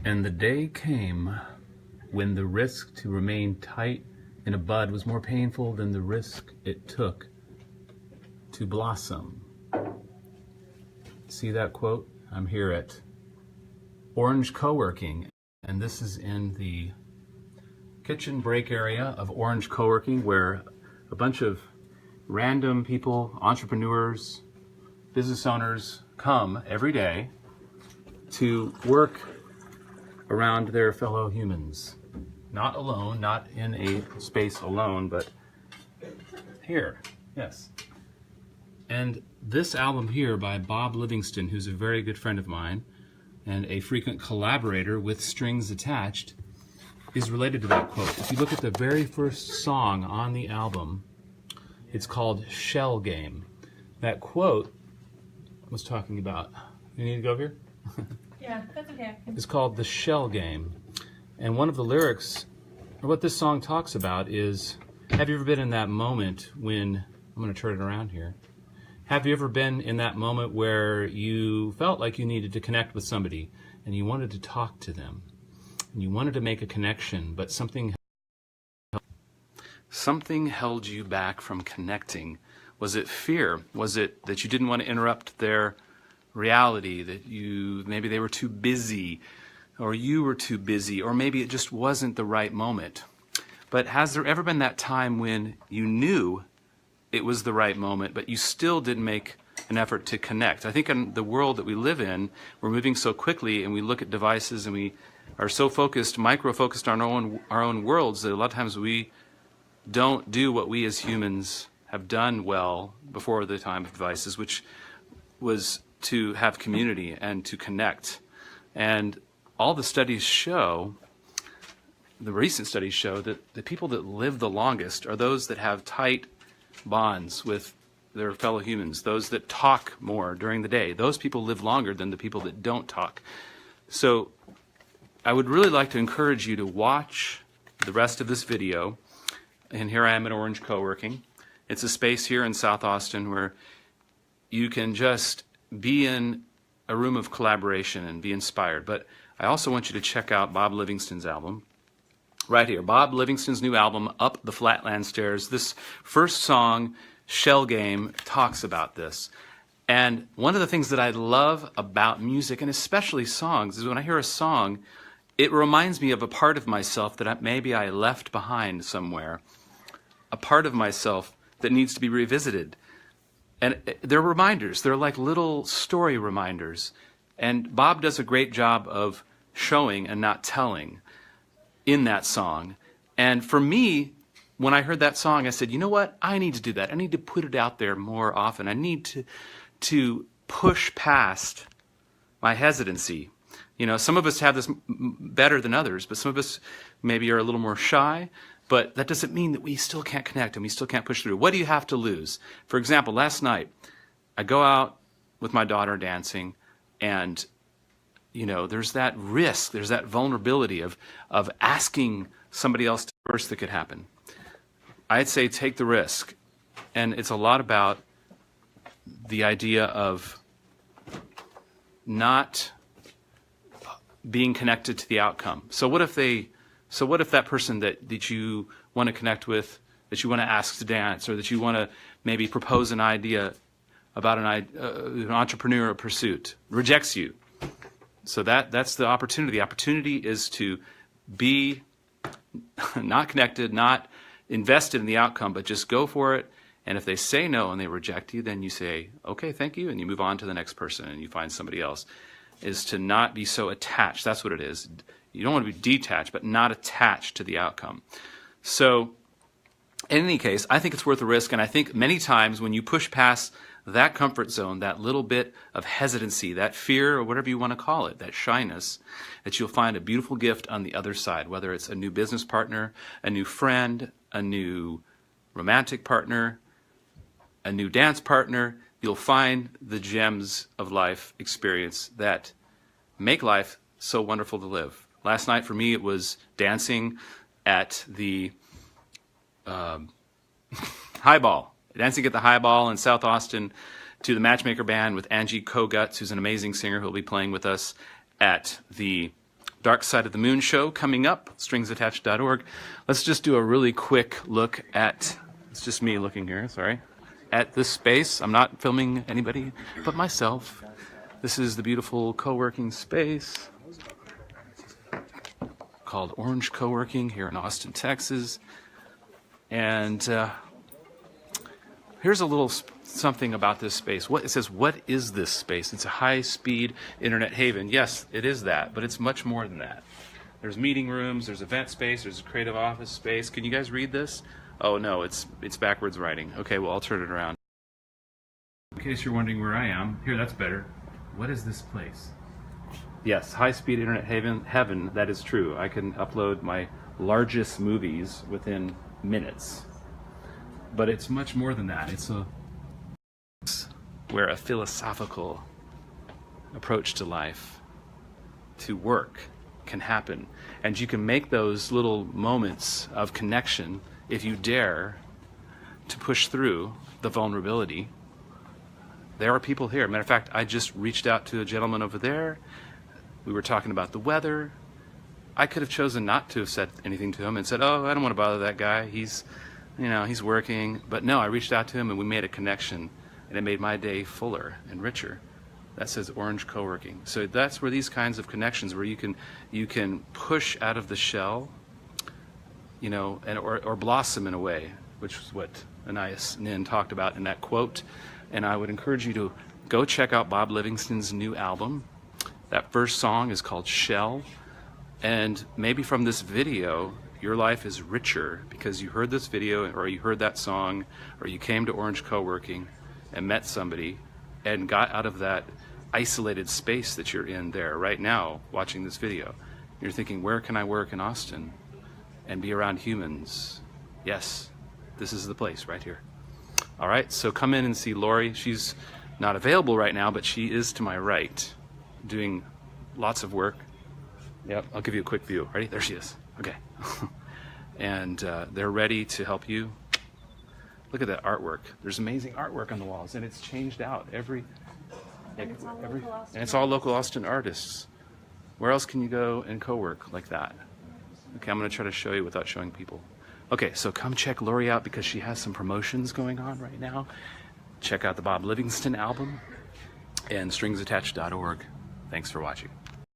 And the day came when the risk to remain tight in a bud was more painful than the risk it took to blossom. See that quote? I'm here at Orange Co-working, and this is in the kitchen break area of Orange Co-working, where a bunch of random people, entrepreneurs, business owners come every day to work around their fellow humans. Not alone, not in a space alone, but here, yes. And this album here by Bob Livingston, who's a very good friend of mine and a frequent collaborator with Strings Attached, is related to that quote. If you look at the very first song on the album, it's called Shell Game. That quote was talking about, you need to go over here? Yeah, that's okay. It's called The Shell Game. And one of the lyrics, or what this song talks about is, have you ever been in that moment when, I'm going to turn it around here. Have you ever been in that moment where you felt like you needed to connect with somebody and you wanted to talk to them and you wanted to make a connection, but something held you back from connecting? Was it fear? Was it that you didn't want to interrupt their reality, that maybe they were too busy, or you were too busy, or maybe it just wasn't the right moment? But has there ever been that time when you knew it was the right moment, but you still didn't make an effort to connect? I think in the world that we live in, we're moving so quickly, and we look at devices, and we are so focused, micro-focused on our own worlds, that a lot of times we don't do what we as humans have done well before the time of devices, which was to have community and to connect. And all the studies show, the recent studies show, that the people that live the longest are those that have tight bonds with their fellow humans, those that talk more during the day. Those people live longer than the people that don't talk. So I would really like to encourage you to watch the rest of this video. And here I am at Orange Co-working. It's a space here in South Austin where you can just be in a room of collaboration and be inspired. But I also want you to check out Bob Livingston's album. Right here, Bob Livingston's new album, Up the Flatland Stairs. This first song, Shell Game, talks about this. And one of the things that I love about music, and especially songs, is when I hear a song, it reminds me of a part of myself that maybe I left behind somewhere. A part of myself that needs to be revisited. And they're reminders. They're like little story reminders. And Bob does a great job of showing and not telling in that song. And for me, when I heard that song, I said, you know what? I need to do that. I need to put it out there more often. I need to push past my hesitancy. You know, some of us have this better than others, but some of us maybe are a little more shy. But that doesn't mean that we still can't connect and we still can't push through. What do you have to lose? For example, last night, I go out with my daughter dancing, and you know, there's that risk, there's that vulnerability of asking somebody else the worst that could happen. I'd say take the risk. And it's a lot about the idea of not being connected to the outcome. So what if that person that you want to connect with, that you want to ask to dance, or that you want to maybe propose an idea about an entrepreneurial pursuit, rejects you? So that's the opportunity. The opportunity is to be not connected, not invested in the outcome, but just go for it. And if they say no and they reject you, then you say, okay, thank you, and you move on to the next person and you find somebody else. Is to not be so attached. That's what it is. You don't want to be detached, but not attached to the outcome. So in any case, I think it's worth the risk, and I think many times when you push past that comfort zone, that little bit of hesitancy, that fear, or whatever you want to call it, that shyness, that you'll find a beautiful gift on the other side, whether it's a new business partner, a new friend, a new romantic partner, a new dance partner. You'll find the gems of life experience that make life so wonderful to live. Last night for me, it was dancing at the Highball. Dancing at the Highball in South Austin to the Matchmaker Band with Angie Koguts, who's an amazing singer who'll be playing with us at the Dark Side of the Moon show coming up, stringsattached.org. Let's just do a really quick look at, it's just me looking here, sorry, at this space. I'm not filming anybody but myself. This is the beautiful co-working space called Orange Co-working here in Austin, Texas. And here's a little something about this space. It says, what is this space? It's a high-speed internet haven. Yes, it is that, but it's much more than that. There's meeting rooms, there's event space, there's a creative office space. Can you guys read this? Oh no, it's backwards writing. Okay, well, I'll turn it around. In case you're wondering where I am, here, that's better. What is this place? Yes, high-speed internet heaven, that is true. I can upload my largest movies within minutes. But it's much more than that. It's where a philosophical approach to life, to work, can happen. And you can make those little moments of connection if you dare to push through the vulnerability. There are people here. Matter of fact, I just reached out to a gentleman over there. We were talking about the weather. I could have chosen not to have said anything to him and said, oh, I don't want to bother that guy. He's working. But no, I reached out to him and we made a connection, and it made my day fuller and richer. That says Orange Co-working. So that's where these kinds of connections, where you can push out of the shell, or blossom in a way, which is what Anais Nin talked about in that quote. And I would encourage you to go check out Bob Livingston's new album. That first song is called Shell. And maybe from this video, your life is richer because you heard this video, or you heard that song, or you came to Orange Co-working and met somebody and got out of that isolated space that you're in there right now watching this video. You're thinking, where can I work in Austin and be around humans? Yes, this is the place right here. All right, so come in and see Lori. She's not available right now, but she is to my right, doing lots of work. Yep, I'll give you a quick view. Ready? There she is. Okay. And they're ready to help you. Look at that artwork. There's amazing artwork on the walls, and it's changed out and it's all local Austin artists. Where else can you go and co-work like that? Okay, I'm going to try to show you without showing people. Okay, so come check Lori out because she has some promotions going on right now. Check out the Bob Livingston album and stringsattached.org. Thanks for watching.